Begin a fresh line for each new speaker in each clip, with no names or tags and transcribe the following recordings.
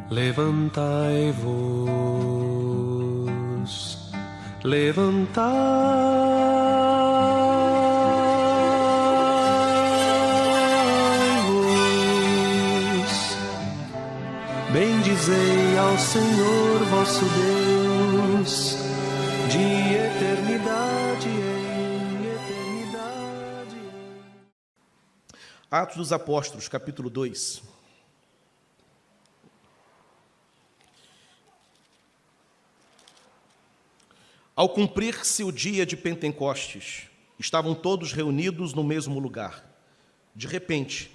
Levantai-vos, levantai-vos, bendizei ao Senhor vosso Deus, de eternidade em eternidade.
Atos dos Apóstolos, capítulo 2. Ao cumprir-se o dia de Pentecostes, estavam todos reunidos no mesmo lugar. De repente,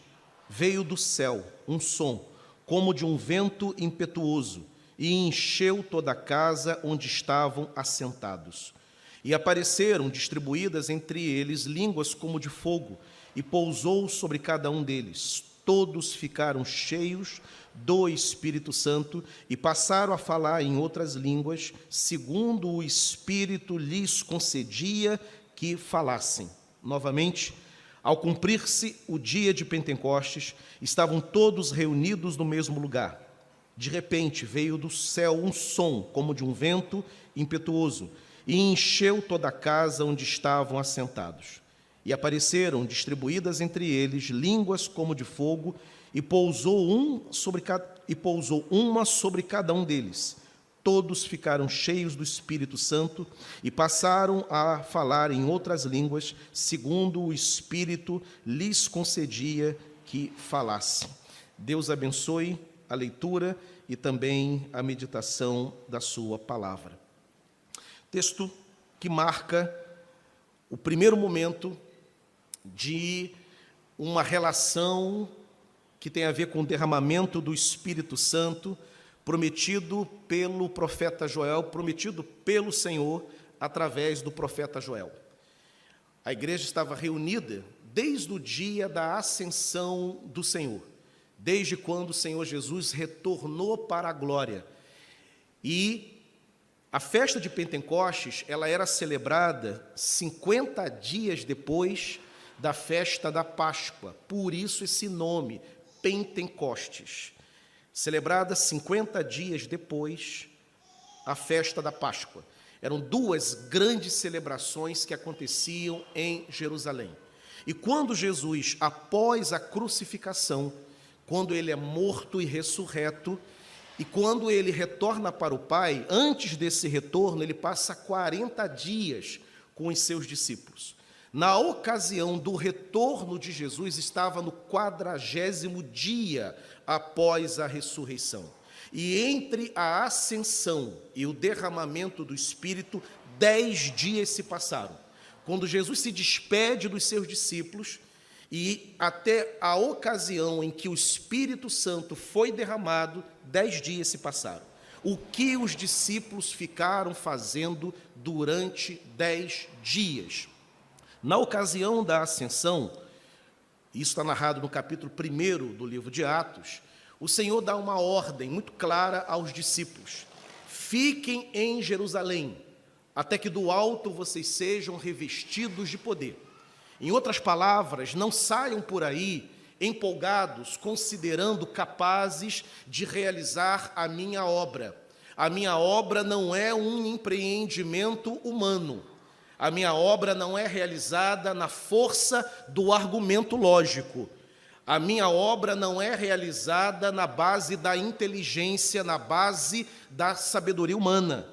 veio do céu um som, como de um vento impetuoso, e encheu toda a casa onde estavam assentados. E apareceram distribuídas entre eles línguas como de fogo, e pousou sobre cada um deles. Todos ficaram cheios do Espírito Santo e passaram a falar em outras línguas, segundo o Espírito lhes concedia que falassem. Novamente, ao cumprir-se o dia de Pentecostes, estavam todos reunidos no mesmo lugar. De repente, veio do céu um som, como de um vento impetuoso, e encheu toda a casa onde estavam assentados. E apareceram distribuídas entre eles línguas como de fogo, e pousou uma sobre cada um deles. Todos ficaram cheios do Espírito Santo e passaram a falar em outras línguas, segundo o Espírito lhes concedia que falassem. Deus abençoe a leitura e também a meditação da sua palavra. Texto que marca o primeiro momento de uma relação que tem a ver com o derramamento do Espírito Santo, prometido pelo profeta Joel, prometido pelo Senhor através do profeta Joel. A igreja estava reunida desde o dia da ascensão do Senhor, desde quando o Senhor Jesus retornou para a glória. E a festa de Pentecostes, ela era celebrada 50 dias depois da festa da Páscoa, por isso esse nome, Pentecostes, celebrada 50 dias depois a festa da Páscoa. Eram duas grandes celebrações que aconteciam em Jerusalém. E quando Jesus, após a crucificação, quando ele é morto e ressurreto, e quando ele retorna para o Pai, antes desse retorno, ele passa 40 dias com os seus discípulos. Na ocasião do retorno de Jesus, estava no 40º dia após a ressurreição. E entre a ascensão e o derramamento do Espírito, 10 dias se passaram. Quando Jesus se despede dos seus discípulos, e até a ocasião em que o Espírito Santo foi derramado, 10 dias se passaram. O que os discípulos ficaram fazendo durante 10 dias? Na ocasião da ascensão, isso está narrado no capítulo 1 do livro de Atos, o Senhor dá uma ordem muito clara aos discípulos: fiquem em Jerusalém, até que do alto vocês sejam revestidos de poder. Em outras palavras, não saiam por aí empolgados, considerando capazes de realizar a minha obra. A minha obra não é um empreendimento humano. A minha obra não é realizada na força do argumento lógico. A minha obra não é realizada na base da inteligência, na base da sabedoria humana.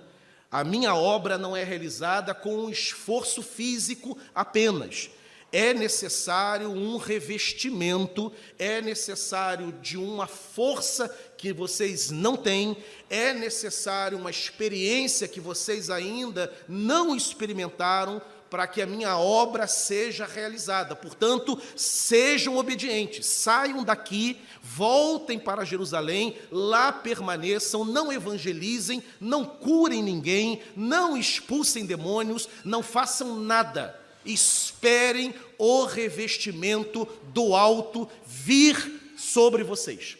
A minha obra não é realizada com um esforço físico apenas. É necessário um revestimento, é necessário de uma força que vocês não têm, é necessário uma experiência que vocês ainda não experimentaram para que a minha obra seja realizada. Portanto, sejam obedientes, saiam daqui, voltem para Jerusalém, lá permaneçam, não evangelizem, não curem ninguém, não expulsem demônios, não façam nada. Esperem o revestimento do alto vir sobre vocês.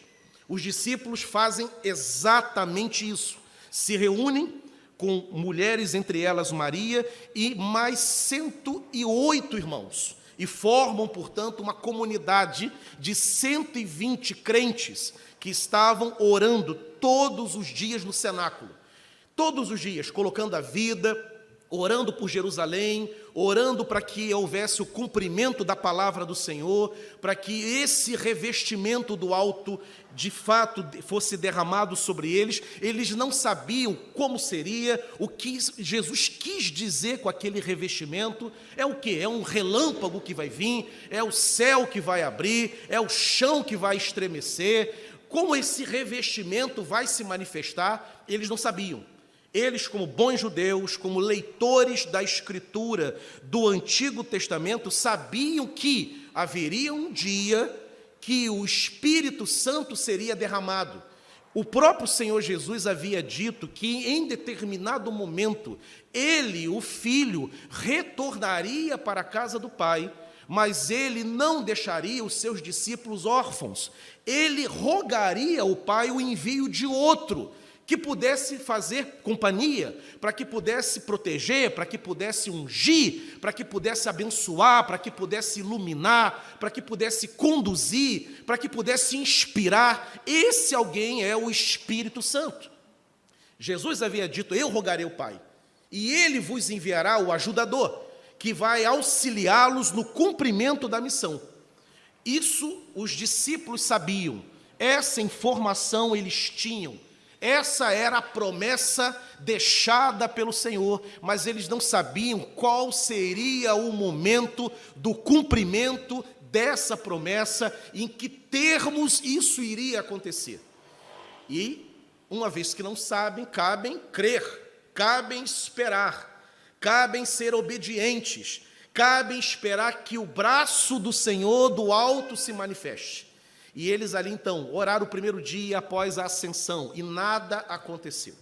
Os discípulos fazem exatamente isso. Se reúnem com mulheres, entre elas Maria, e mais 108 irmãos. e formam, portanto, uma comunidade de 120 crentes que estavam orando todos os dias no cenáculo. Todos os dias, colocando a vida, orando por Jerusalém, orando para que houvesse o cumprimento da palavra do Senhor, para que esse revestimento do alto, de fato, fosse derramado sobre eles. Eles não sabiam como seria, o que Jesus quis dizer com aquele revestimento. É o quê? É um relâmpago que vai vir, é o céu que vai abrir, é o chão que vai estremecer. Como esse revestimento vai se manifestar, eles não sabiam. Eles, como bons judeus, como leitores da Escritura do Antigo Testamento, sabiam que haveria um dia que o Espírito Santo seria derramado. O próprio Senhor Jesus havia dito que, em determinado momento, ele, o Filho, retornaria para a casa do Pai, mas ele não deixaria os seus discípulos órfãos. Ele rogaria ao Pai o envio de outro, que pudesse fazer companhia, para que pudesse proteger, para que pudesse ungir, para que pudesse abençoar, para que pudesse iluminar, para que pudesse conduzir, para que pudesse inspirar. Esse alguém é o Espírito Santo. Jesus havia dito: eu rogarei ao Pai, e Ele vos enviará o ajudador, que vai auxiliá-los no cumprimento da missão. Isso os discípulos sabiam, essa informação eles tinham. Essa era a promessa deixada pelo Senhor, mas eles não sabiam qual seria o momento do cumprimento dessa promessa, em que termos isso iria acontecer. E, uma vez que não sabem, cabem crer, cabem esperar, cabem ser obedientes, cabem esperar que o braço do Senhor do alto se manifeste. E eles ali, então, oraram o primeiro dia após a ascensão, e nada aconteceu.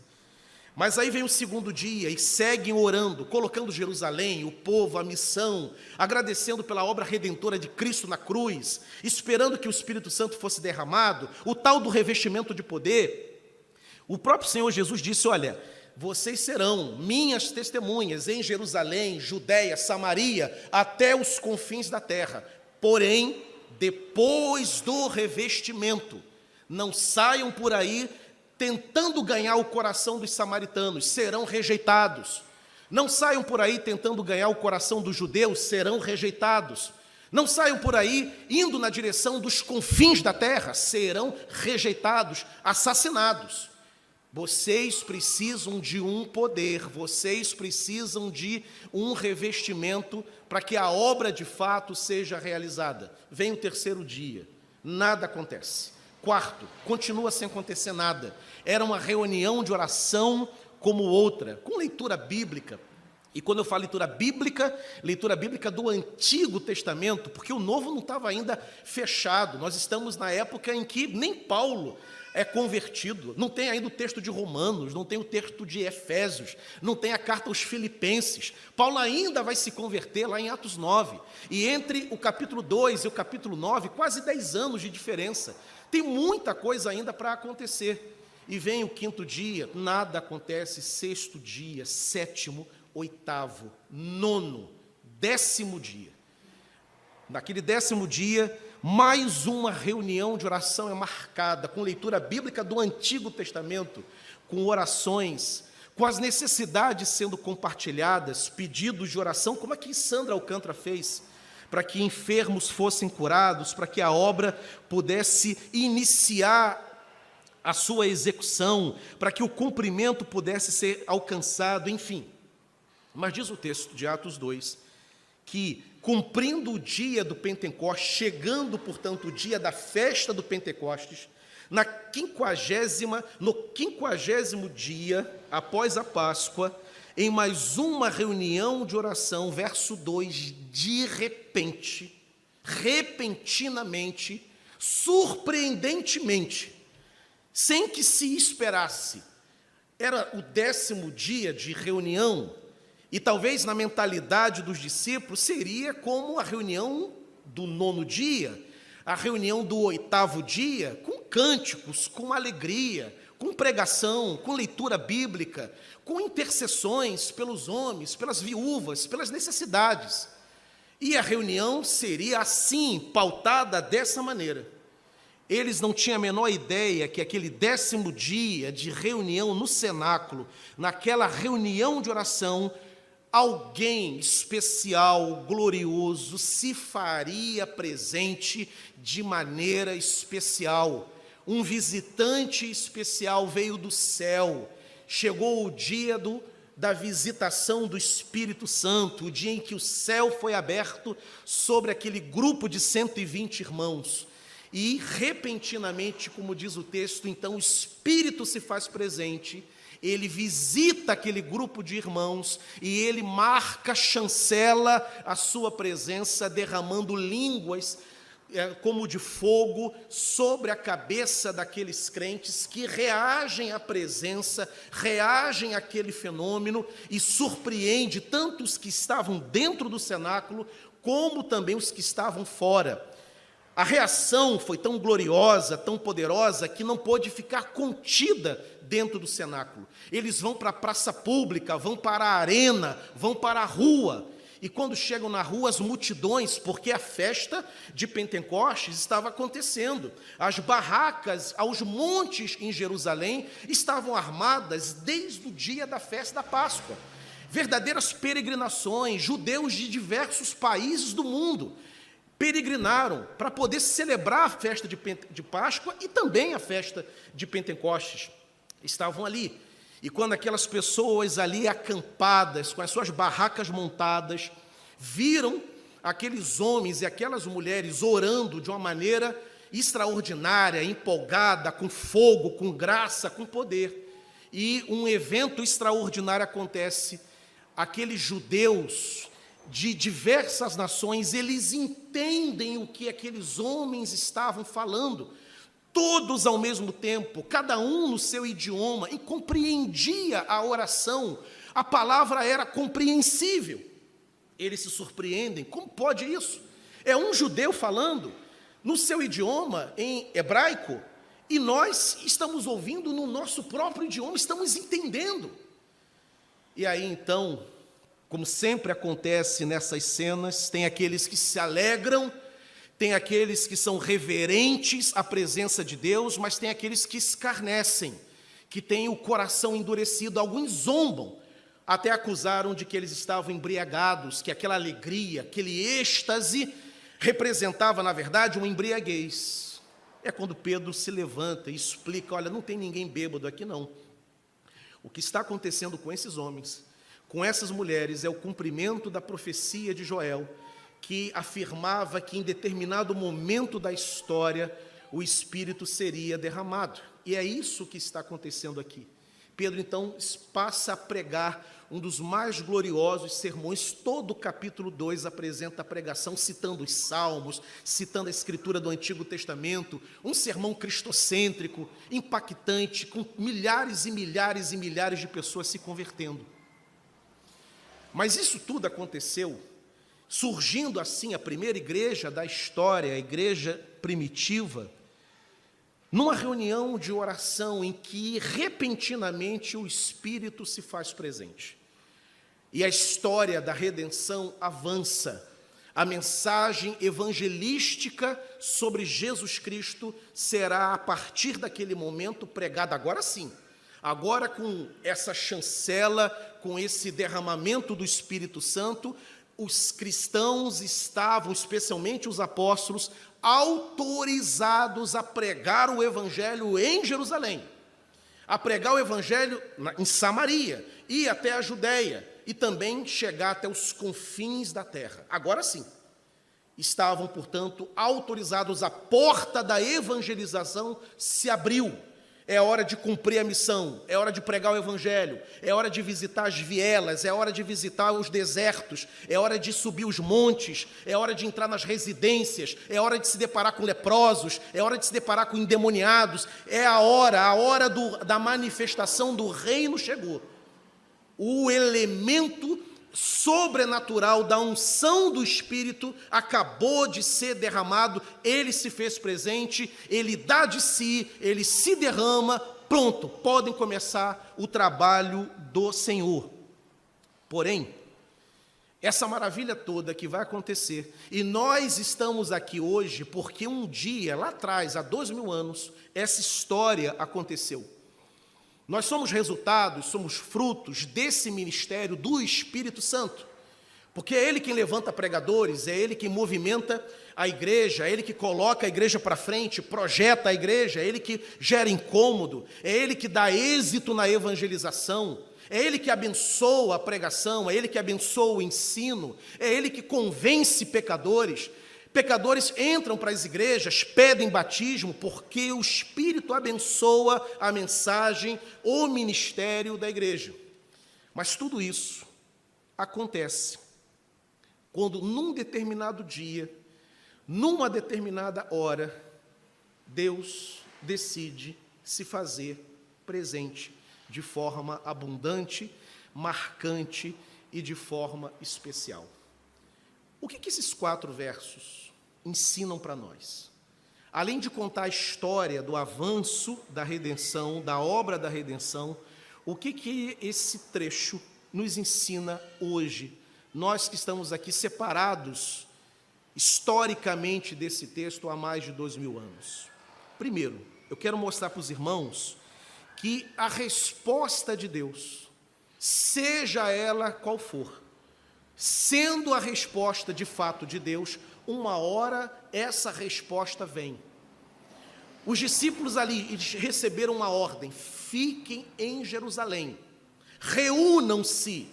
Mas aí vem o segundo dia, e seguem orando, colocando Jerusalém, o povo, a missão, agradecendo pela obra redentora de Cristo na cruz, esperando que o Espírito Santo fosse derramado, o tal do revestimento de poder. O próprio Senhor Jesus disse: olha, vocês serão minhas testemunhas em Jerusalém, Judéia, Samaria, até os confins da terra. Porém, depois do revestimento, não saiam por aí tentando ganhar o coração dos samaritanos, serão rejeitados. Não saiam por aí tentando ganhar o coração dos judeus, serão rejeitados. Não saiam por aí indo na direção dos confins da terra, serão rejeitados, assassinados. Vocês precisam de um poder, vocês precisam de um revestimento para que a obra de fato seja realizada. Vem o terceiro dia, nada acontece. Quarto, continua sem acontecer nada. Era uma reunião de oração como outra, com leitura bíblica. E quando eu falo leitura bíblica do Antigo Testamento, porque o Novo não estava ainda fechado. Nós estamos na época em que nem Paulo é convertido, não tem ainda o texto de Romanos, não tem o texto de Efésios, não tem a carta aos Filipenses. Paulo ainda vai se converter lá em Atos 9, e entre o capítulo 2 e o capítulo 9, quase 10 anos de diferença. Tem muita coisa ainda para acontecer. E vem o quinto dia, nada acontece. Sexto dia, sétimo, oitavo, nono, 10º dia. Naquele 10º dia, mais uma reunião de oração é marcada, com leitura bíblica do Antigo Testamento, com orações, com as necessidades sendo compartilhadas, pedidos de oração, como aqui Sandra Alcântara fez, para que enfermos fossem curados, para que a obra pudesse iniciar a sua execução, para que o cumprimento pudesse ser alcançado, enfim. Mas diz o texto de Atos 2, que, cumprindo o dia do Pentecostes, chegando, portanto, o dia da festa do Pentecostes, no 50º dia, após a Páscoa, em mais uma reunião de oração, verso 2, de repente, repentinamente, surpreendentemente, sem que se esperasse, era o 10º dia de reunião, e talvez na mentalidade dos discípulos seria como a reunião do 9º dia, a reunião do 8º dia, com cânticos, com alegria, com pregação, com leitura bíblica, com intercessões pelos homens, pelas viúvas, pelas necessidades. E a reunião seria assim, pautada dessa maneira. Eles não tinham a menor ideia que aquele 10º dia de reunião no cenáculo, naquela reunião de oração, alguém especial, glorioso, se faria presente de maneira especial. Um visitante especial veio do céu. Chegou o dia da visitação do Espírito Santo, o dia em que o céu foi aberto sobre aquele grupo de 120 irmãos. E, repentinamente, como diz o texto, então o Espírito se faz presente, ele visita aquele grupo de irmãos e ele marca, chancela a sua presença, derramando línguas como de fogo sobre a cabeça daqueles crentes que reagem à presença, reagem àquele fenômeno e surpreende tanto os que estavam dentro do cenáculo como também os que estavam fora. A reação foi tão gloriosa, tão poderosa, que não pôde ficar contida dentro do cenáculo. Eles vão para a praça pública, vão para a arena, vão para a rua. E quando chegam na rua, as multidões, porque a festa de Pentecostes estava acontecendo. As barracas aos montes em Jerusalém estavam armadas desde o dia da festa da Páscoa. Verdadeiras peregrinações, judeus de diversos países do mundo peregrinaram para poder celebrar a festa de Páscoa e também a festa de Pentecostes. Estavam ali. E quando aquelas pessoas ali acampadas, com as suas barracas montadas, viram aqueles homens e aquelas mulheres orando de uma maneira extraordinária, empolgada, com fogo, com graça, com poder. E um evento extraordinário acontece. Aqueles judeus de diversas nações, eles entendem o que aqueles homens estavam falando, todos ao mesmo tempo, cada um no seu idioma, e compreendia a oração, a palavra era compreensível. Eles se surpreendem, como pode isso? É um judeu falando no seu idioma, em hebraico, e nós estamos ouvindo no nosso próprio idioma, estamos entendendo. E aí então, como sempre acontece nessas cenas, tem aqueles que se alegram, tem aqueles que são reverentes à presença de Deus, mas tem aqueles que escarnecem, que têm o coração endurecido. Alguns zombam, até acusaram de que eles estavam embriagados, que aquela alegria, aquele êxtase representava, na verdade, uma embriaguez. É quando Pedro se levanta e explica: olha, não tem ninguém bêbado aqui não. O que está acontecendo com esses homens, com essas mulheres, é o cumprimento da profecia de Joel, que afirmava que em determinado momento da história o Espírito seria derramado. E é isso que está acontecendo aqui. Pedro, então, passa a pregar um dos mais gloriosos sermões. Todo o capítulo 2 apresenta a pregação, citando os Salmos, citando a Escritura do Antigo Testamento, um sermão cristocêntrico, impactante, com milhares e milhares e milhares de pessoas se convertendo. Mas isso tudo aconteceu, surgindo assim a primeira igreja da história, a igreja primitiva, numa reunião de oração em que repentinamente o Espírito se faz presente. E a história da redenção avança. A mensagem evangelística sobre Jesus Cristo será, a partir daquele momento, pregada agora sim. Agora, com essa chancela, com esse derramamento do Espírito Santo, os cristãos estavam, especialmente os apóstolos, autorizados a pregar o Evangelho em Jerusalém, a pregar o Evangelho em Samaria, ir até a Judéia e também chegar até os confins da terra. Agora sim, estavam, portanto, autorizados, a porta da evangelização se abriu. É hora de cumprir a missão, é hora de pregar o Evangelho, é hora de visitar as vielas, é hora de visitar os desertos, é hora de subir os montes, é hora de entrar nas residências, é hora de se deparar com leprosos, é hora de se deparar com endemoniados, é a hora da manifestação do reino chegou. O elemento sobrenatural da unção do Espírito acabou de ser derramado, ele se fez presente, ele dá de si, ele se derrama, pronto, podem começar o trabalho do Senhor. Porém, essa maravilha toda que vai acontecer. E nós estamos aqui hoje porque um dia, lá atrás, há 2000 anos, essa história aconteceu. Nós somos resultados, somos frutos desse ministério do Espírito Santo. Porque é Ele quem levanta pregadores, é Ele quem movimenta a igreja, é Ele que coloca a igreja para frente, projeta a igreja, é Ele que gera incômodo, é Ele que dá êxito na evangelização, é Ele que abençoa a pregação, é Ele que abençoa o ensino, é Ele que convence pecadores. Pecadores entram para as igrejas, pedem batismo, porque o Espírito abençoa a mensagem, o ministério da igreja. Mas tudo isso acontece quando, num determinado dia, numa determinada hora, Deus decide se fazer presente de forma abundante, marcante e de forma especial. O que esses 4 versos ensinam para nós? Além de contar a história do avanço da redenção, da obra da redenção, o que esse trecho nos ensina hoje? Nós que estamos aqui separados historicamente desse texto há mais de 2000 anos. Primeiro, eu quero mostrar para os irmãos que a resposta de Deus, seja ela qual for, sendo a resposta de fato de Deus, uma hora essa resposta vem. Os discípulos ali, eles receberam uma ordem: fiquem em Jerusalém, reúnam-se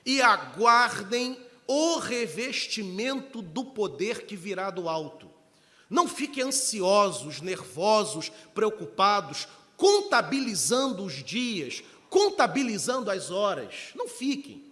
e aguardem o revestimento do poder que virá do alto. Não fiquem ansiosos, nervosos, preocupados, contabilizando os dias, contabilizando as horas. Não fiquem.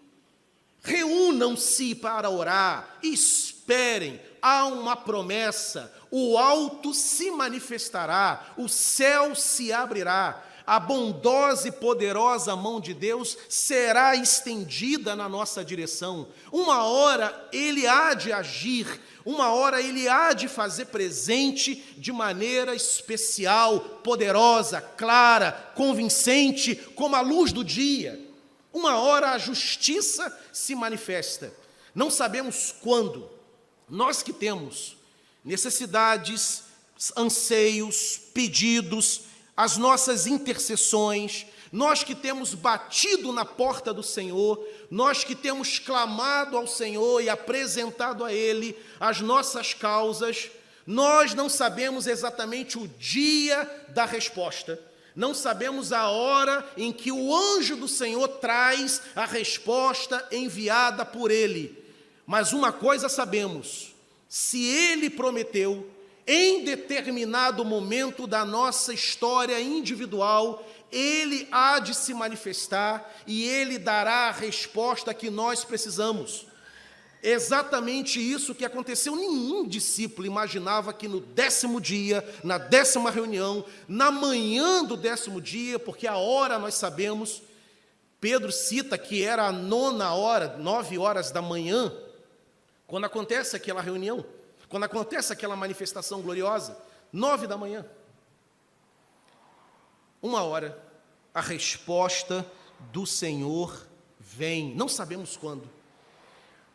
Reúnam-se para orar, esperem, há uma promessa, o alto se manifestará, o céu se abrirá, a bondosa e poderosa mão de Deus será estendida na nossa direção. Uma hora Ele há de agir, uma hora Ele há de fazer presente de maneira especial, poderosa, clara, convincente, como a luz do dia. Uma hora a justiça se manifesta. Não sabemos quando. Nós que temos necessidades, anseios, pedidos, as nossas intercessões, nós que temos batido na porta do Senhor, nós que temos clamado ao Senhor e apresentado a Ele as nossas causas, nós não sabemos exatamente o dia da resposta, não sabemos a hora em que o anjo do Senhor traz a resposta enviada por Ele. Mas uma coisa sabemos: se Ele prometeu, em determinado momento da nossa história individual, Ele há de se manifestar e Ele dará a resposta que nós precisamos. Exatamente isso que aconteceu. Nenhum discípulo imaginava que no 10º dia, na 10ª reunião, na manhã do 10º dia, porque a hora nós sabemos, Pedro cita que era a 9ª hora, 9 horas da manhã, quando acontece aquela reunião, quando acontece aquela manifestação gloriosa, 9 da manhã. Uma hora, a resposta do Senhor vem. Não sabemos quando,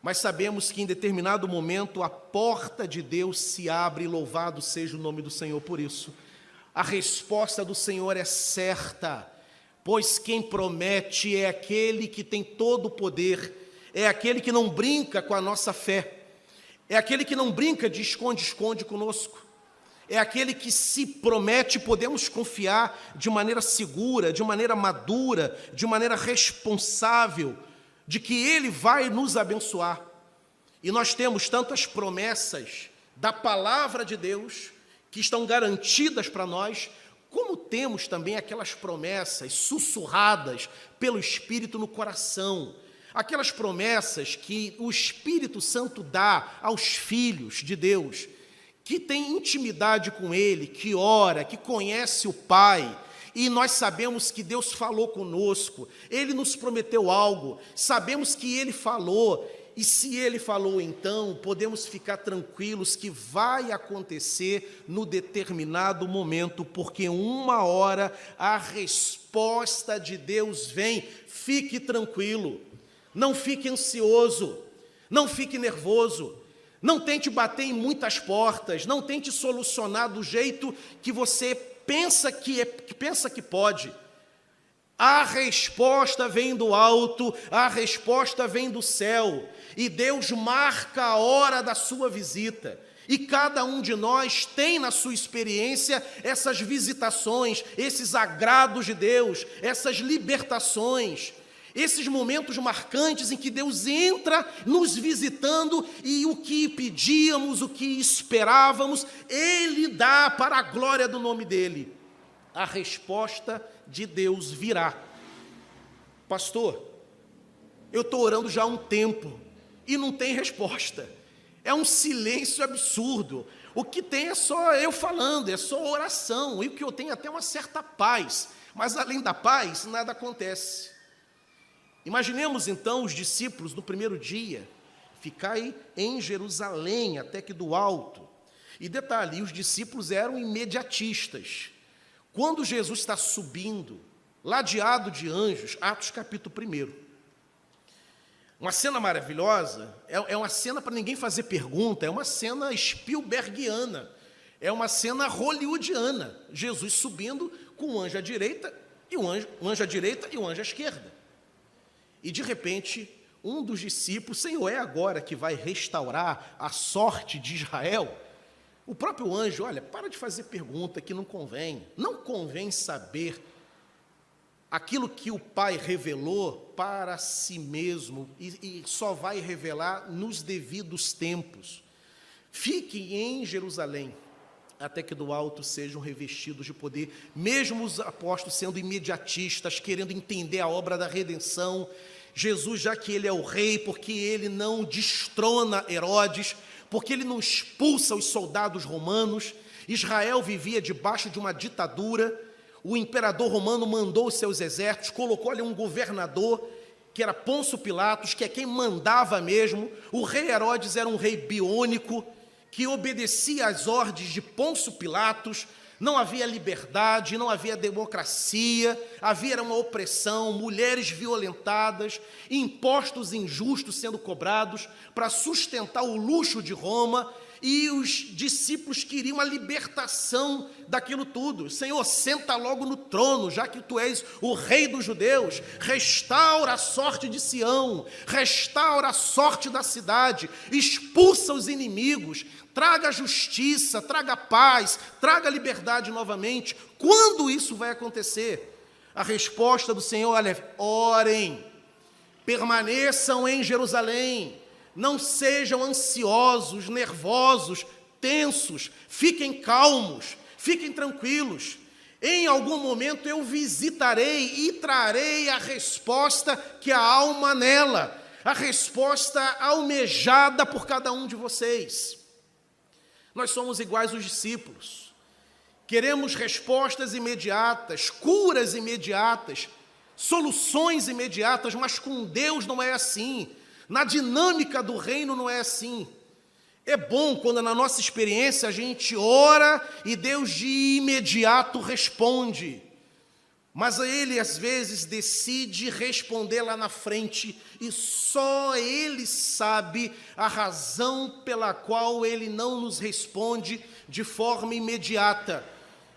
mas sabemos que em determinado momento a porta de Deus se abre, e louvado seja o nome do Senhor por isso. A resposta do Senhor é certa, pois quem promete é aquele que tem todo o poder, é aquele que não brinca com a nossa fé, é aquele que não brinca de esconde-esconde conosco, é aquele que se promete, podemos confiar de maneira segura, de maneira madura, de maneira responsável, de que Ele vai nos abençoar. E nós temos tantas promessas da palavra de Deus que estão garantidas para nós, como temos também aquelas promessas sussurradas pelo Espírito no coração, aquelas promessas que o Espírito Santo dá aos filhos de Deus, que tem intimidade com Ele, que ora, que conhece o Pai, e nós sabemos que Deus falou conosco, Ele nos prometeu algo, sabemos que Ele falou, e se Ele falou, então podemos ficar tranquilos que vai acontecer no determinado momento, porque uma hora a resposta de Deus vem. Fique tranquilo, não fique ansioso, Não fique nervoso. Não tente bater em muitas portas. Não tente solucionar do jeito que você pensa que pode. A resposta vem do alto, a resposta vem do céu. E Deus marca a hora da sua visita. E cada um de nós tem na sua experiência essas visitações, esses agrados de Deus, essas libertações, esses momentos marcantes em que Deus entra nos visitando e o que pedíamos, o que esperávamos, Ele dá para a glória do nome dEle. A resposta de Deus virá. Pastor, eu estou orando já há um tempo e não tem resposta. É um silêncio absurdo. O que tem é só eu falando, é só oração. E o que eu tenho é até uma certa paz. Mas além da paz, nada acontece. Imaginemos então os discípulos no primeiro dia, ficai em Jerusalém, até que do alto. E detalhe, os discípulos eram imediatistas. Quando Jesus está subindo, ladeado de anjos, Atos capítulo 1. Uma cena maravilhosa, é uma cena para ninguém fazer pergunta, é uma cena Spielbergiana, é uma cena hollywoodiana. Jesus subindo com o anjo à direita, e o anjo à direita e o anjo à esquerda. E de repente, um dos discípulos, Senhor, é agora que vai restaurar a sorte de Israel? O próprio anjo, olha, para de fazer pergunta que não convém saber aquilo que o Pai revelou para si mesmo e só vai revelar nos devidos tempos. Fiquem em Jerusalém, até que do alto sejam revestidos de poder, mesmo os apóstolos sendo imediatistas, querendo entender a obra da redenção. Jesus, já que ele é o rei, porque ele não destrona Herodes, porque ele não expulsa os soldados romanos, Israel vivia debaixo de uma ditadura. O imperador romano mandou os seus exércitos, colocou ali um governador, que era Pôncio Pilatos, que é quem mandava mesmo. O rei Herodes era um rei biônico, que obedecia às ordens de Pôncio Pilatos. Não havia liberdade, não havia democracia, havia uma opressão, mulheres violentadas, impostos injustos sendo cobrados para sustentar o luxo de Roma. E os discípulos queriam a libertação daquilo tudo. Senhor, senta logo no trono, já que tu és o rei dos judeus. Restaura a sorte de Sião, restaura a sorte da cidade, expulsa os inimigos, traga justiça, traga paz, traga liberdade novamente. Quando isso vai acontecer? A resposta do Senhor é: orem, permaneçam em Jerusalém. Não sejam ansiosos, nervosos, tensos, fiquem calmos, fiquem tranquilos. Em algum momento eu visitarei e trarei a resposta que a alma anela, a resposta almejada por cada um de vocês. Nós somos iguais aos discípulos. Queremos respostas imediatas, curas imediatas, soluções imediatas, mas com Deus não é assim. Na dinâmica do reino não é assim. É bom quando na nossa experiência a gente ora e Deus de imediato responde. Mas Ele às vezes decide responder lá na frente e só Ele sabe a razão pela qual Ele não nos responde de forma imediata.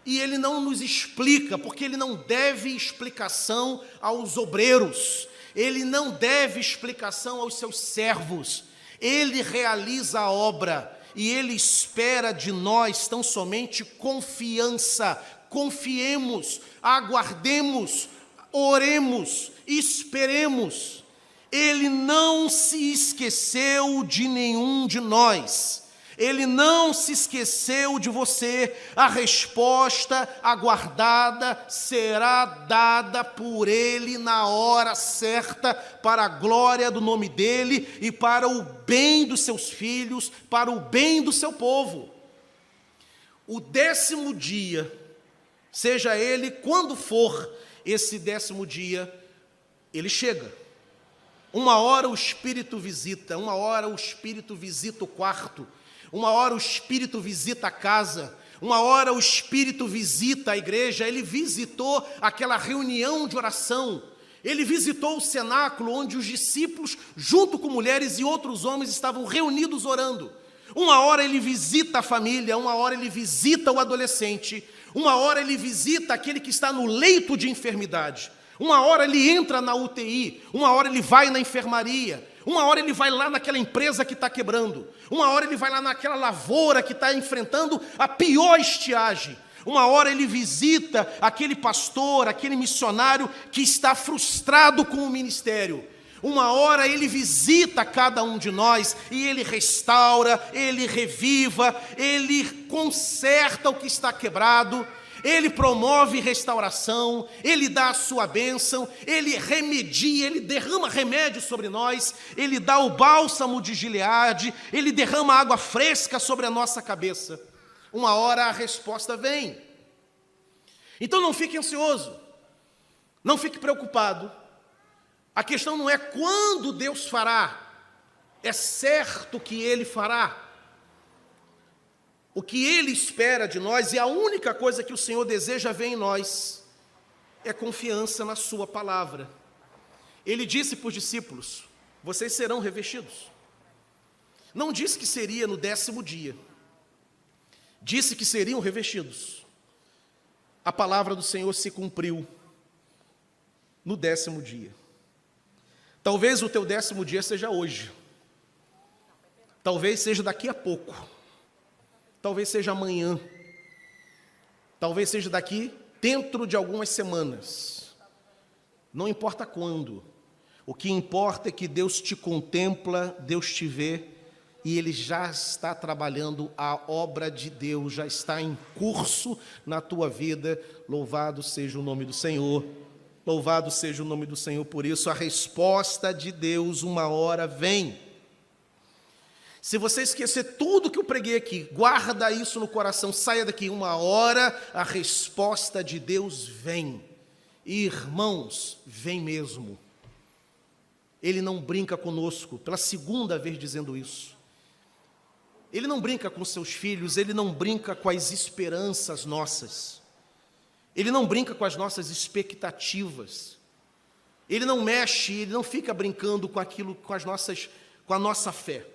E Ele não nos explica, porque Ele não deve explicação aos obreiros. Ele não deve explicação aos seus servos. Ele realiza a obra e Ele espera de nós tão somente confiança. Confiemos, aguardemos, oremos, esperemos. Ele não se esqueceu de nenhum de nós. Ele não se esqueceu de você. A resposta aguardada será dada por Ele na hora certa, para a glória do nome dEle e para o bem dos seus filhos, para o bem do seu povo. O 10º dia, seja ele quando for, esse 10º dia, ele chega. Uma hora o Espírito visita, uma hora o Espírito visita o quarto, uma hora o Espírito visita a casa, uma hora o Espírito visita a igreja. Ele visitou aquela reunião de oração, Ele visitou o cenáculo onde os discípulos, junto com mulheres e outros homens, estavam reunidos orando. Uma hora ele visita a família, uma hora ele visita o adolescente, uma hora ele visita aquele que está no leito de enfermidade, uma hora ele entra na UTI, uma hora ele vai na enfermaria, uma hora ele vai lá naquela empresa que está quebrando, uma hora ele vai lá naquela lavoura que está enfrentando a pior estiagem. Uma hora ele visita aquele pastor, aquele missionário que está frustrado com o ministério. Uma hora ele visita cada um de nós e ele restaura, ele reviva, ele conserta o que está quebrado, ele promove restauração, ele dá a sua bênção, ele remedia, ele derrama remédio sobre nós, ele dá o bálsamo de Gileade, ele derrama água fresca sobre a nossa cabeça. Uma hora a resposta vem. Então não fique ansioso, não fique preocupado. A questão não é quando Deus fará, é certo que Ele fará. O que Ele espera de nós, e a única coisa que o Senhor deseja ver em nós, é confiança na sua palavra. Ele disse para os discípulos: vocês serão revestidos. Não disse que seria no 10º dia. Disse que seriam revestidos. A palavra do Senhor se cumpriu no 10º dia. Talvez o teu 10º dia seja hoje. Talvez seja daqui a pouco. Talvez seja amanhã. Talvez seja daqui dentro de algumas semanas. Não importa quando. O que importa é que Deus te contempla, Deus te vê, e Ele já está trabalhando, a obra de Deus já está em curso na tua vida. Louvado seja o nome do Senhor, louvado seja o nome do Senhor. Por isso a resposta de Deus uma hora vem. Se você esquecer tudo que eu preguei aqui, guarda isso no coração, saia daqui, uma hora a resposta de Deus vem. E, irmãos, vem mesmo. Ele não brinca conosco, pela segunda vez dizendo isso. Ele não brinca com seus filhos, Ele não brinca com as esperanças nossas. Ele não brinca com as nossas expectativas. Ele não mexe, Ele não fica brincando com aquilo, com a nossa fé.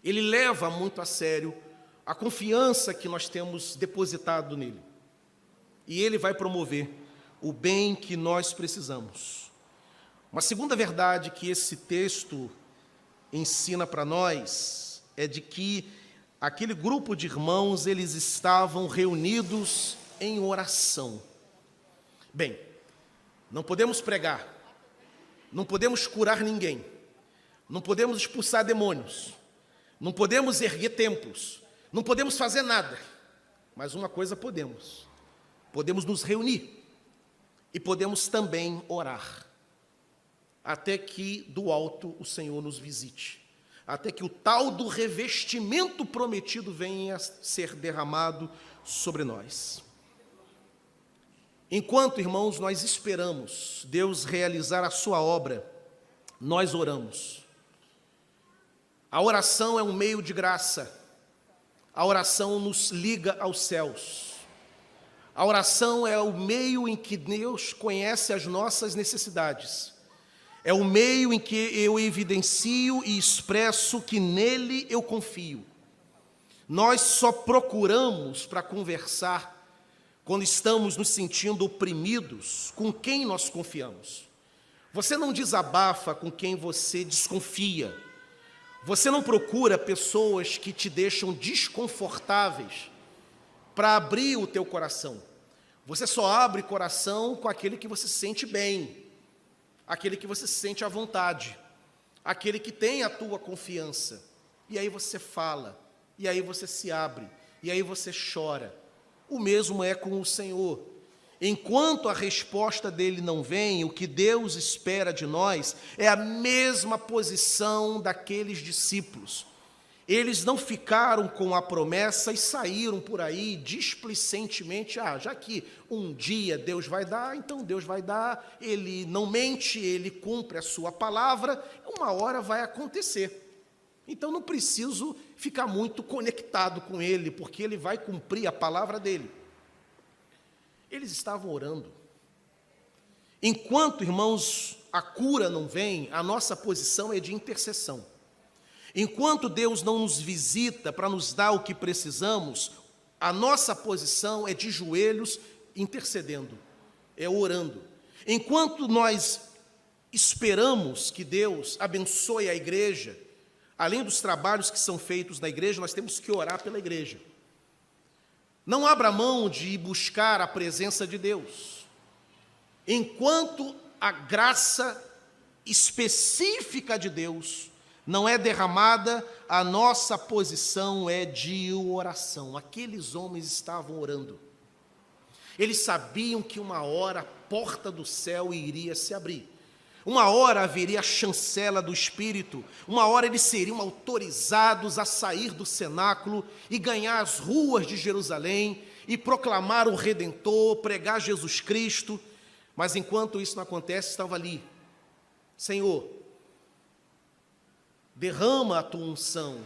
Ele leva muito a sério a confiança que nós temos depositado nele. E Ele vai promover o bem que nós precisamos. Uma segunda verdade que esse texto ensina para nós é de que aquele grupo de irmãos, eles estavam reunidos em oração. Bem, não podemos pregar, não podemos curar ninguém, não podemos expulsar demônios, não podemos erguer templos, não podemos fazer nada, mas uma coisa podemos nos reunir e podemos também orar, até que do alto o Senhor nos visite, até que o tal do revestimento prometido venha a ser derramado sobre nós. Enquanto, irmãos, nós esperamos Deus realizar a sua obra, nós oramos. A oração é um meio de graça. A oração nos liga aos céus. A oração é o meio em que Deus conhece as nossas necessidades. É o meio em que eu evidencio e expresso que nele eu confio. Nós só procuramos para conversar quando estamos nos sentindo oprimidos com quem nós confiamos. Você não desabafa com quem você desconfia. Você não procura pessoas que te deixam desconfortáveis para abrir o teu coração. Você só abre coração com aquele que você se sente bem, aquele que você se sente à vontade, aquele que tem a tua confiança. E aí você fala, e aí você se abre, e aí você chora. O mesmo é com o Senhor. Enquanto a resposta dele não vem, o que Deus espera de nós é a mesma posição daqueles discípulos. Eles não ficaram com a promessa e saíram por aí displicentemente, já que um dia Deus vai dar, então Deus vai dar, Ele não mente, Ele cumpre a sua palavra, uma hora vai acontecer. Então não preciso ficar muito conectado com Ele, porque Ele vai cumprir a palavra dele. Eles estavam orando. Enquanto, irmãos, a cura não vem, a nossa posição é de intercessão. Enquanto Deus não nos visita para nos dar o que precisamos, a nossa posição é de joelhos intercedendo, é orando. Enquanto nós esperamos que Deus abençoe a igreja, além dos trabalhos que são feitos na igreja, nós temos que orar pela igreja. Não abra mão de buscar a presença de Deus. Enquanto a graça específica de Deus não é derramada, a nossa posição é de oração. Aqueles homens estavam orando. Eles sabiam que uma hora a porta do céu iria se abrir. Uma hora haveria a chancela do Espírito, uma hora eles seriam autorizados a sair do cenáculo e ganhar as ruas de Jerusalém e proclamar o Redentor, pregar Jesus Cristo. Mas enquanto isso não acontece, estava ali: Senhor, derrama a tua unção.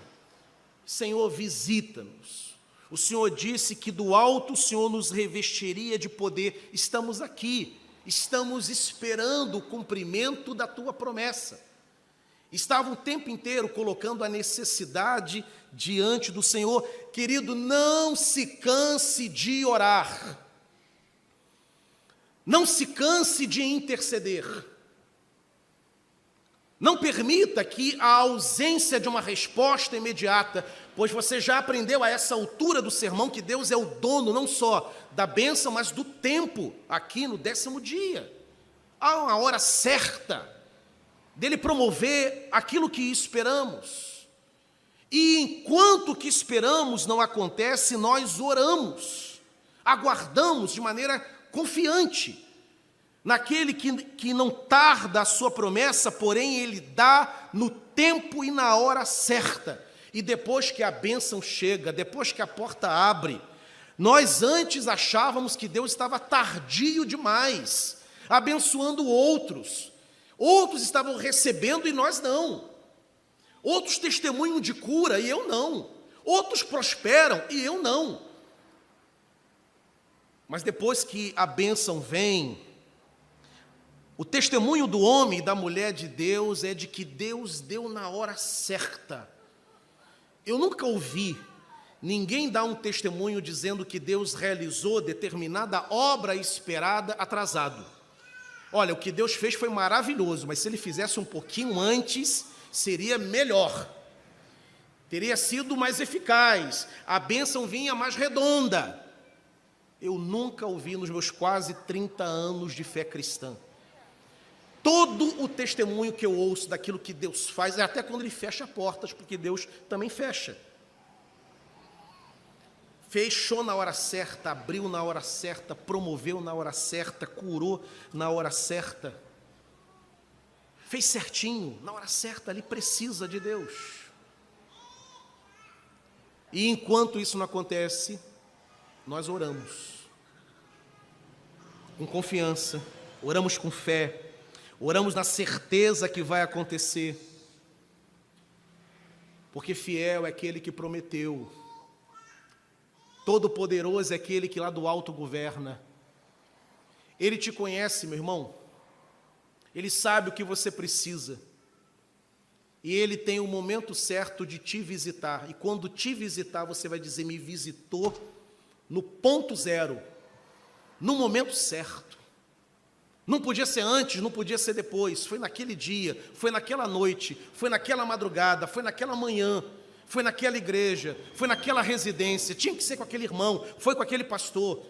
Senhor, visita-nos. O Senhor disse que do alto o Senhor nos revestiria de poder. Estamos aqui. Estamos esperando o cumprimento da tua promessa. Estavam o tempo inteiro colocando a necessidade diante do Senhor. Querido, não se canse de orar. Não se canse de interceder. Não permita que a ausência de uma resposta imediata, pois você já aprendeu a essa altura do sermão que Deus é o dono não só da bênção, mas do tempo, aqui no 10º dia. Há uma hora certa dele promover aquilo que esperamos. E enquanto o que esperamos não acontece, nós oramos, aguardamos de maneira confiante naquele que não tarda a sua promessa, porém ele dá no tempo e na hora certa. E depois que a bênção chega, depois que a porta abre, nós antes achávamos que Deus estava tardio demais, abençoando outros. Outros estavam recebendo e nós não. Outros testemunham de cura e eu não. Outros prosperam e eu não. Mas depois que a bênção vem, o testemunho do homem e da mulher de Deus é de que Deus deu na hora certa. Eu nunca ouvi ninguém dar um testemunho dizendo que Deus realizou determinada obra esperada atrasado. Olha, o que Deus fez foi maravilhoso, mas se Ele fizesse um pouquinho antes, seria melhor. Teria sido mais eficaz, a bênção vinha mais redonda. Eu nunca ouvi nos meus quase 30 anos de fé cristã. Todo o testemunho que eu ouço daquilo que Deus faz é até quando Ele fecha portas, porque Deus também fecha. Fechou na hora certa, abriu na hora certa, promoveu na hora certa, curou na hora certa. Fez certinho, na hora certa, Ele precisa de Deus. E enquanto isso não acontece, nós oramos com confiança, oramos com fé, oramos na certeza que vai acontecer, porque fiel é aquele que prometeu, todo-poderoso é aquele que lá do alto governa. Ele te conhece, meu irmão, Ele sabe o que você precisa, e Ele tem o momento certo de te visitar, e quando te visitar, você vai dizer: me visitou no ponto zero, no momento certo. Não podia ser antes, não podia ser depois, foi naquele dia, foi naquela noite, foi naquela madrugada, foi naquela manhã, foi naquela igreja, foi naquela residência, tinha que ser com aquele irmão, foi com aquele pastor.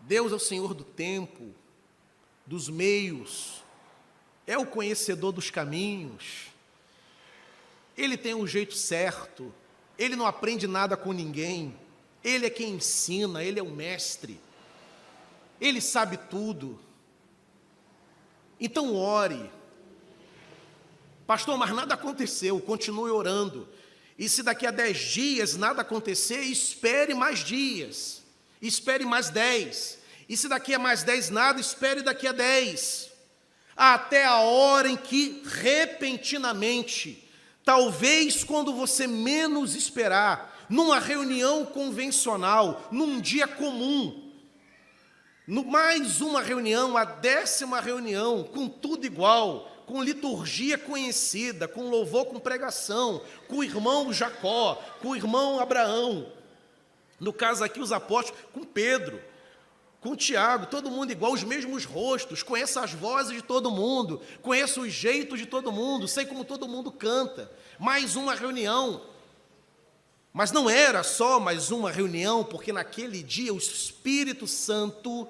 Deus é o Senhor do tempo, dos meios, é o conhecedor dos caminhos, Ele tem um jeito certo, Ele não aprende nada com ninguém, Ele é quem ensina, Ele é o mestre. Ele sabe tudo. Então ore. Pastor, mas nada aconteceu, continue orando. E se daqui a 10 dias nada acontecer, espere mais dias. Espere mais 10. E se daqui a mais 10 nada, espere daqui a 10. Até a hora em que, repentinamente, talvez quando você menos esperar, numa reunião convencional, num dia comum, Mais uma reunião, a 10ª reunião, com tudo igual, com liturgia conhecida, com louvor, com pregação, com o irmão Jacó, com o irmão Abraão. No caso aqui, os apóstolos, com Pedro, com Tiago, todo mundo igual, os mesmos rostos, conheço as vozes de todo mundo, conheço os jeitos de todo mundo, sei como todo mundo canta. Mais uma reunião. Mas não era só mais uma reunião, porque naquele dia o Espírito Santo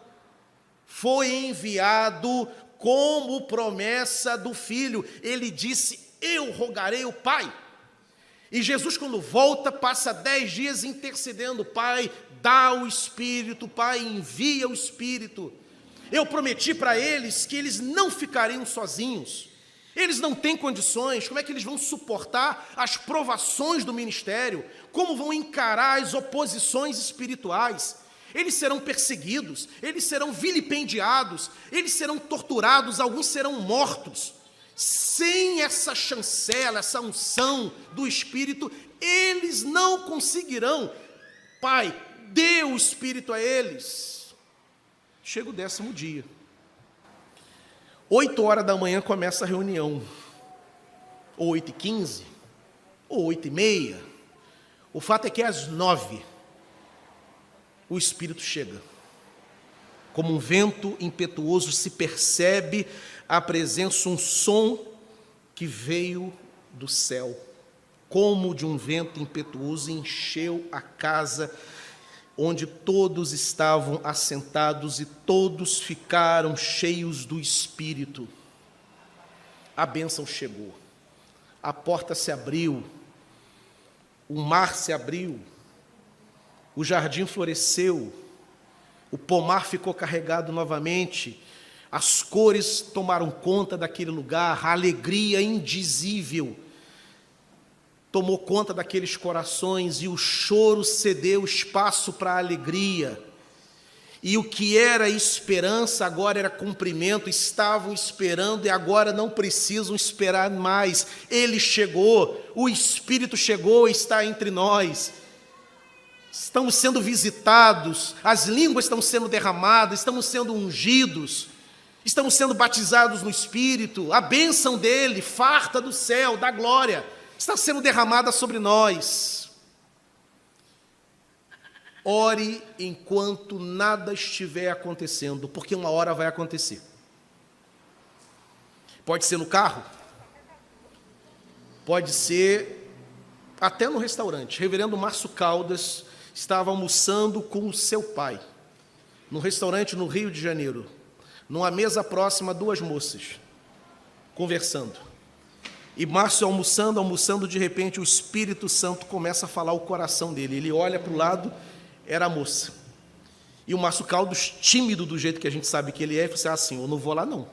foi enviado como promessa do Filho. Ele disse: eu rogarei ao Pai. E Jesus, quando volta, passa 10 dias intercedendo: Pai, dá o Espírito, Pai, envia o Espírito. Eu prometi para eles que eles não ficariam sozinhos. Eles não têm condições. Como é que eles vão suportar as provações do ministério? Como vão encarar as oposições espirituais? Eles serão perseguidos, eles serão vilipendiados, eles serão torturados, alguns serão mortos. Sem essa chancela, essa unção do Espírito, eles não conseguirão. Pai, dê o Espírito a eles. Chega o 10º dia. 8h da manhã começa a reunião, ou 8h15, ou 8h30. O fato é que às 9h, o Espírito chega. Como um vento impetuoso se percebe a presença, um som que veio do céu. Como de um vento impetuoso encheu a casa onde todos estavam assentados e todos ficaram cheios do Espírito. A bênção chegou, a porta se abriu, o mar se abriu, o jardim floresceu, o pomar ficou carregado novamente, as cores tomaram conta daquele lugar, a alegria indizível tomou conta daqueles corações e o choro cedeu espaço para a alegria. E o que era esperança agora era cumprimento. Estavam esperando e agora não precisam esperar mais. Ele chegou, o Espírito chegou e está entre nós. Estamos sendo visitados, as línguas estão sendo derramadas, estamos sendo ungidos, estamos sendo batizados no Espírito. A bênção dele, farta do céu, da glória, está sendo derramada sobre nós. Ore enquanto nada estiver acontecendo, porque uma hora vai acontecer. Pode ser no carro, pode ser até no restaurante. Reverendo Márcio Caldas estava almoçando com o seu pai, num restaurante no Rio de Janeiro, numa mesa próxima, 2 moças, conversando. E Márcio almoçando, de repente o Espírito Santo começa a falar o coração dele. Ele olha para o lado, era a moça. E o Márcio Caldas, tímido do jeito que a gente sabe que ele é, falou assim: eu não vou lá não.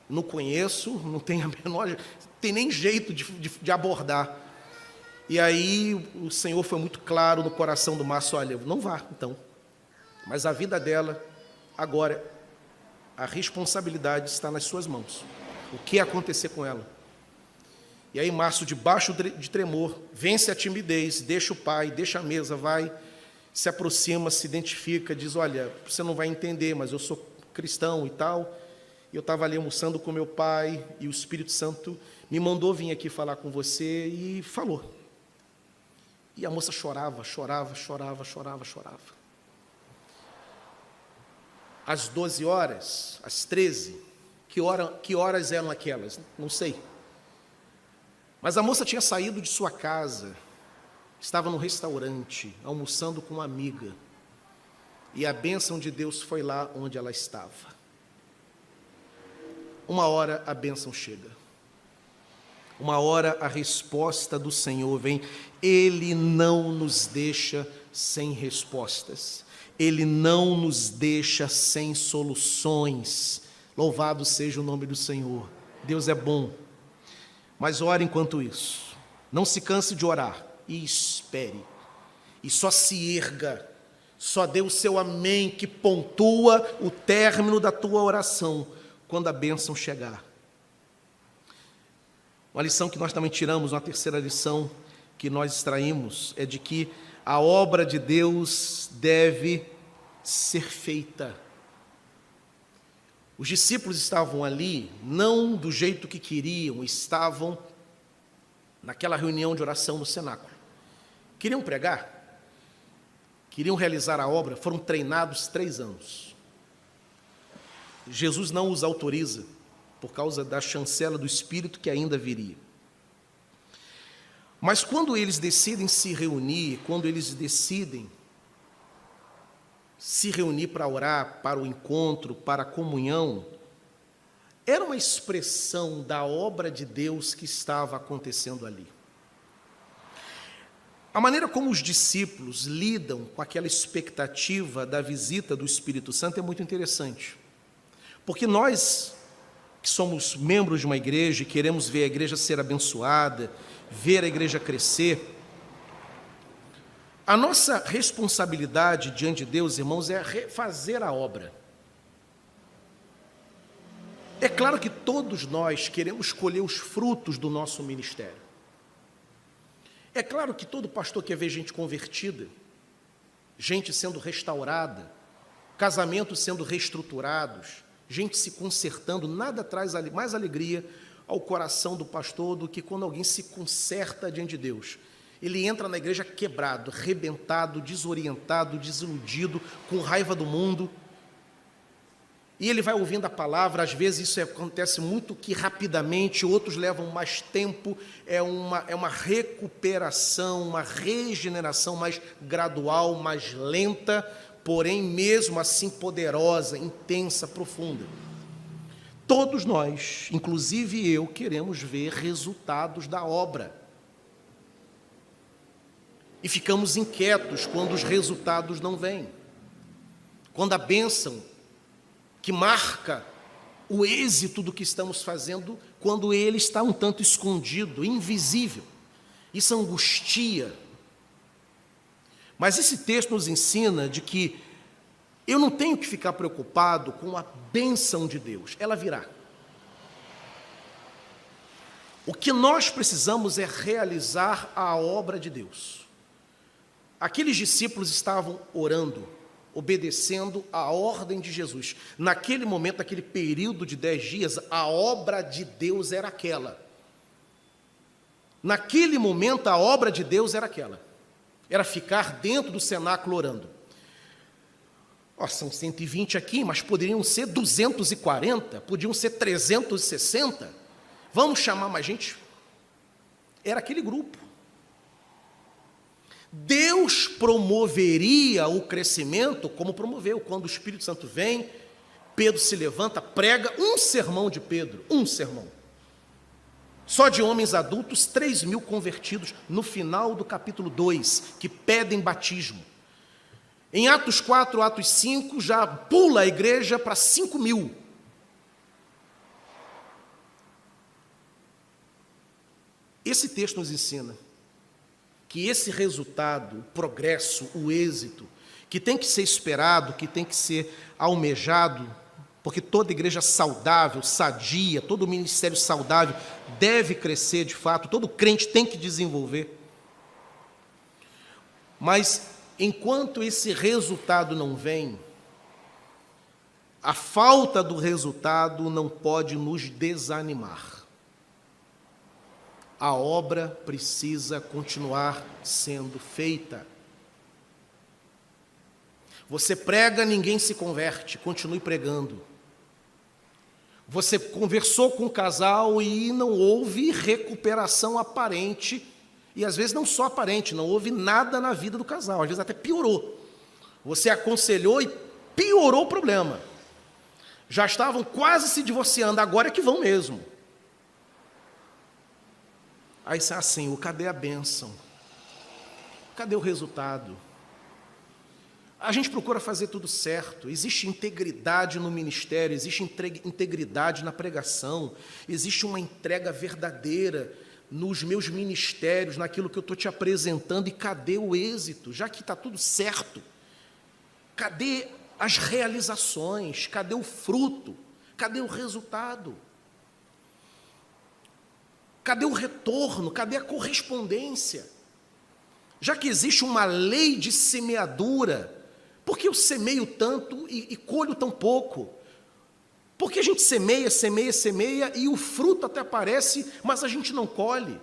Não conheço, não tem a menor, tem nem jeito de abordar. E aí o Senhor foi muito claro no coração do Márcio: olha, não vá então. Mas a vida dela, agora, a responsabilidade está nas suas mãos. O que acontecer com ela? E aí Márcio, debaixo de tremor, vence a timidez, deixa o pai, deixa a mesa, vai, se aproxima, se identifica, diz: olha, você não vai entender, mas eu sou cristão e tal. Eu estava ali almoçando com meu pai e o Espírito Santo me mandou vir aqui falar com você, e falou. E a moça chorava. Às 12 horas, às 13, que horas eram aquelas? Não sei. Mas a moça tinha saído de sua casa, estava no restaurante, almoçando com uma amiga, e a bênção de Deus foi lá onde ela estava. Uma hora a bênção chega, uma hora a resposta do Senhor vem. Ele não nos deixa sem respostas, Ele não nos deixa sem soluções. Louvado seja o nome do Senhor. Deus é bom. Mas ore enquanto isso, não se canse de orar, e espere, e só se erga, só dê o seu amém, que pontua o término da tua oração, quando a bênção chegar. Uma lição que nós também tiramos, uma terceira lição que nós extraímos, é de que a obra de Deus deve ser feita, Os discípulos estavam ali, não do jeito que queriam, estavam naquela reunião de oração no cenáculo. Queriam pregar, queriam realizar a obra, foram treinados 3 anos. Jesus não os autoriza, por causa da chancela do Espírito que ainda viria. Mas quando eles decidem se reunir, quando eles decidem se reunir para orar, para o encontro, para a comunhão, era uma expressão da obra de Deus que estava acontecendo ali. A maneira como os discípulos lidam com aquela expectativa da visita do Espírito Santo é muito interessante. Porque nós, que somos membros de uma igreja e queremos ver a igreja ser abençoada, ver a igreja crescer, a nossa responsabilidade diante de Deus, irmãos, é refazer a obra. É claro que todos nós queremos colher os frutos do nosso ministério. É claro que todo pastor quer ver gente convertida, gente sendo restaurada, casamentos sendo reestruturados, gente se consertando. Nada traz mais alegria ao coração do pastor do que quando alguém se conserta diante de Deus. Ele entra na igreja quebrado, arrebentado, desorientado, desiludido, com raiva do mundo. E ele vai ouvindo a palavra, às vezes isso acontece muito que rapidamente, outros levam mais tempo, é uma recuperação, uma regeneração mais gradual, mais lenta, porém mesmo assim poderosa, intensa, profunda. Todos nós, inclusive eu, queremos ver resultados da obra. E ficamos inquietos quando os resultados não vêm. Quando a bênção que marca o êxito do que estamos fazendo, quando ele está um tanto escondido, invisível. Isso angustia. Mas esse texto nos ensina de que eu não tenho que ficar preocupado com a bênção de Deus, ela virá. O que nós precisamos é realizar a obra de Deus. Aqueles discípulos estavam orando, obedecendo a ordem de Jesus. Naquele momento, naquele período de 10 dias, a obra de Deus era aquela. Naquele momento, a obra de Deus era aquela. Era ficar dentro do cenáculo orando. São 120 aqui, mas poderiam ser 240, podiam ser 360. Vamos chamar mais gente? Era aquele grupo. Deus promoveria o crescimento como promoveu. Quando o Espírito Santo vem, Pedro se levanta, prega um sermão de Pedro, um sermão. Só de homens adultos, 3.000 convertidos no final do capítulo 2, que pedem batismo. Em Atos 4, Atos 5, já pula a igreja para 5.000. Esse texto nos ensina que esse resultado, o progresso, o êxito, que tem que ser esperado, que tem que ser almejado, porque toda igreja saudável, sadia, todo ministério saudável deve crescer de fato, todo crente tem que desenvolver. Mas, enquanto esse resultado não vem, a falta do resultado não pode nos desanimar. A obra precisa continuar sendo feita. Você prega, ninguém se converte, continue pregando. Você conversou com o casal e não houve recuperação aparente, e às vezes não só aparente, não houve nada na vida do casal, às vezes até piorou. Você aconselhou e piorou o problema. Já estavam quase se divorciando, agora é que vão mesmo. Aí, Senhor, cadê a bênção? Cadê o resultado? A gente procura fazer tudo certo, existe integridade no ministério, existe integridade na pregação, existe uma entrega verdadeira nos meus ministérios, naquilo que eu estou te apresentando, e cadê o êxito? Já que está tudo certo, cadê as realizações? Cadê o fruto? Cadê o resultado? Cadê o retorno? Cadê a correspondência? Já que existe uma lei de semeadura, por que eu semeio tanto e colho tão pouco? Porque a gente semeia, semeia, semeia, e o fruto até aparece, mas a gente não colhe.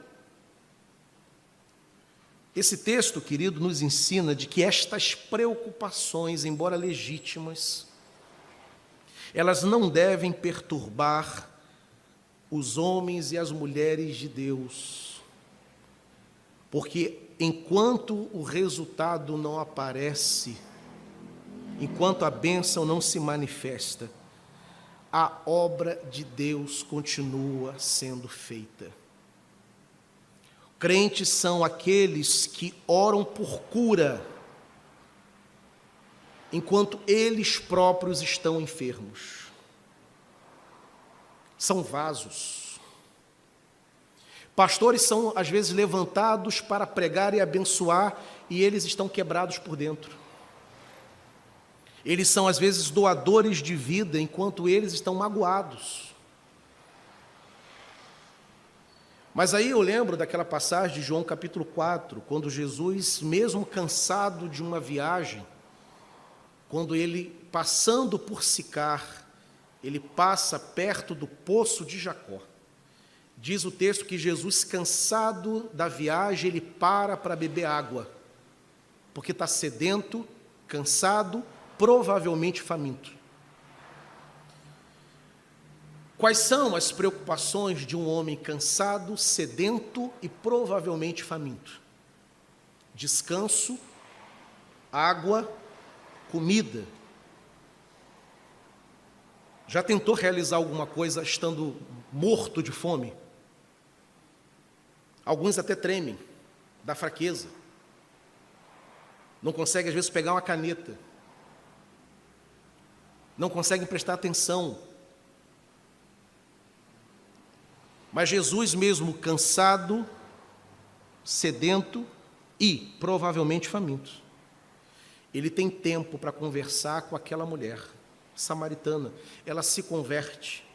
Esse texto, querido, nos ensina de que estas preocupações, embora legítimas, elas não devem perturbar os homens e as mulheres de Deus, porque enquanto o resultado não aparece, enquanto a bênção não se manifesta, a obra de Deus continua sendo feita. Crentes são aqueles que oram por cura, enquanto eles próprios estão enfermos. São vasos. Pastores são, às vezes, levantados para pregar e abençoar, e eles estão quebrados por dentro. Eles são, às vezes, doadores de vida, enquanto eles estão magoados. Mas aí eu lembro daquela passagem de João capítulo 4, quando Jesus, mesmo cansado de uma viagem, quando ele, passando por Sicar, ele passa perto do poço de Jacó. Diz o texto que Jesus, cansado da viagem, ele para beber água, porque está sedento, cansado, provavelmente faminto. Quais são as preocupações de um homem cansado, sedento e provavelmente faminto? Descanso, água, comida. Já tentou realizar alguma coisa estando morto de fome? Alguns até tremem da fraqueza. Não conseguem, às vezes, pegar uma caneta. Não conseguem prestar atenção. Mas Jesus, mesmo cansado, sedento e provavelmente faminto, ele tem tempo para conversar com aquela mulher samaritana. Ela se converte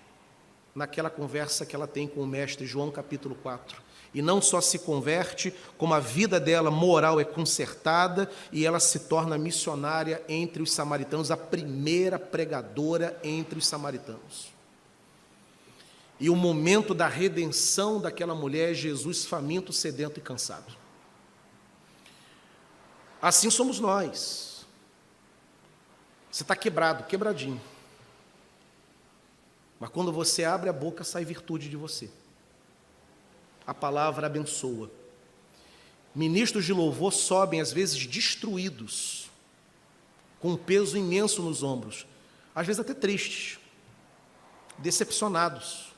naquela conversa que ela tem com o mestre, João capítulo 4. E não só se converte, como a vida dela moral é consertada e ela se torna missionária entre os samaritanos, a primeira pregadora entre os samaritanos. E o momento da redenção daquela mulher é Jesus faminto, sedento e cansado. Assim somos nós. Você está quebrado, quebradinho. Mas quando você abre a boca, sai virtude de você. A palavra abençoa. Ministros de louvor sobem, às vezes, destruídos, com um peso imenso nos ombros, às vezes até tristes, decepcionados.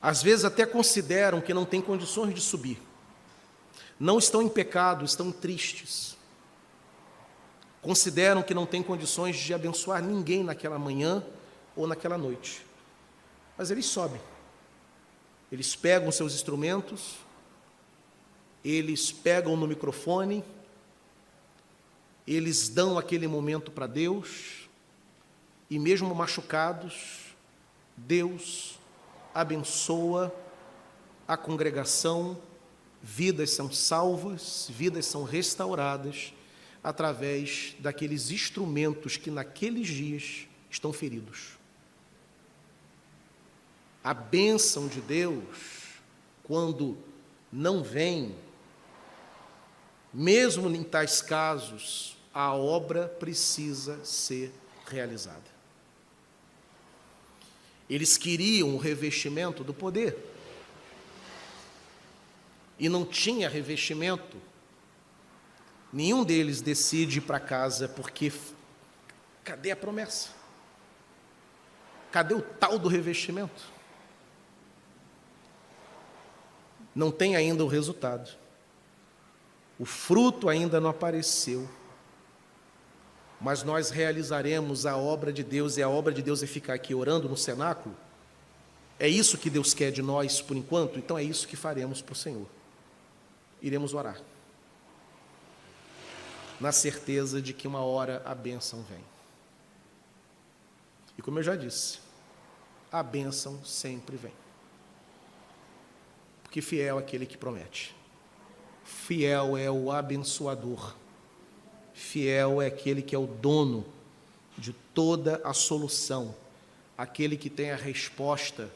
Às vezes até consideram que não têm condições de subir. Não estão em pecado, estão tristes. Consideram que não têm condições de abençoar ninguém naquela manhã ou naquela noite. Mas eles sobem. Eles pegam seus instrumentos, eles pegam no microfone, eles dão aquele momento para Deus, e mesmo machucados, Deus abençoa a congregação, vidas são salvas, vidas são restauradas através daqueles instrumentos que naqueles dias estão feridos. A bênção de Deus, quando não vem, mesmo em tais casos, a obra precisa ser realizada. Eles queriam o revestimento do poder. E não tinha revestimento. Nenhum deles decide ir para casa, porque cadê a promessa? Cadê o tal do revestimento? Não tem ainda o resultado. O fruto ainda não apareceu. Mas nós realizaremos a obra de Deus, e a obra de Deus é ficar aqui orando no cenáculo. É isso que Deus quer de nós por enquanto, então é isso que faremos para o Senhor. Iremos orar, na certeza de que uma hora a bênção vem. E como eu já disse, a bênção sempre vem. Porque fiel é aquele que promete. Fiel é o abençoador. Fiel é aquele que é o dono de toda a solução, aquele que tem a resposta,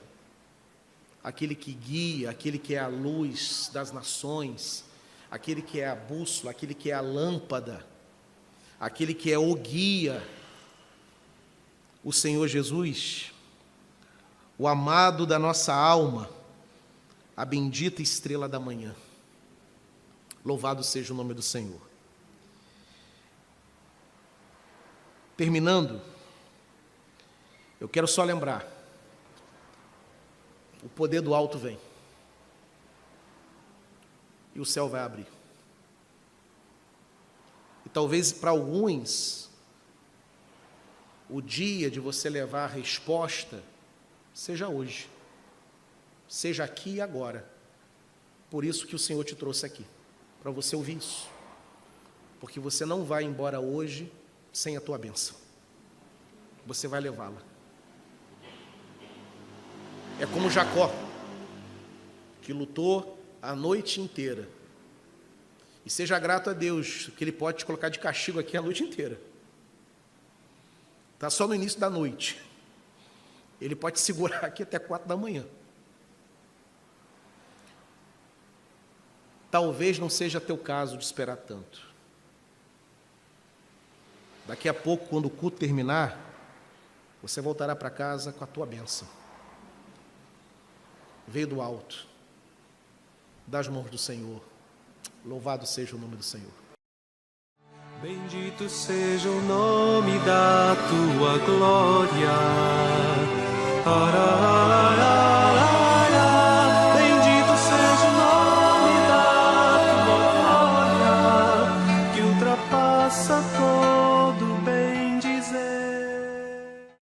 aquele que guia, aquele que é a luz das nações, aquele que é a bússola, aquele que é a lâmpada, aquele que é o guia, o Senhor Jesus, o amado da nossa alma, a bendita estrela da manhã. Louvado seja o nome do Senhor. Terminando, eu quero só lembrar, o poder do alto vem, e o céu vai abrir. E talvez para alguns, o dia de você levar a resposta seja hoje, seja aqui e agora. Por isso que o Senhor te trouxe aqui, para você ouvir isso, porque você não vai embora hoje sem a tua bênção, você vai levá-la. É como Jacó, que lutou a noite inteira, e seja grato a Deus, que Ele pode te colocar de castigo aqui a noite inteira, está só no início da noite, Ele pode te segurar aqui até 4 da manhã. Talvez não seja teu caso de esperar tanto. Daqui a pouco, quando o culto terminar, você voltará para casa com a tua bênção. Veio do alto, das mãos do Senhor. Louvado seja o nome do Senhor.
Bendito seja o nome da tua glória.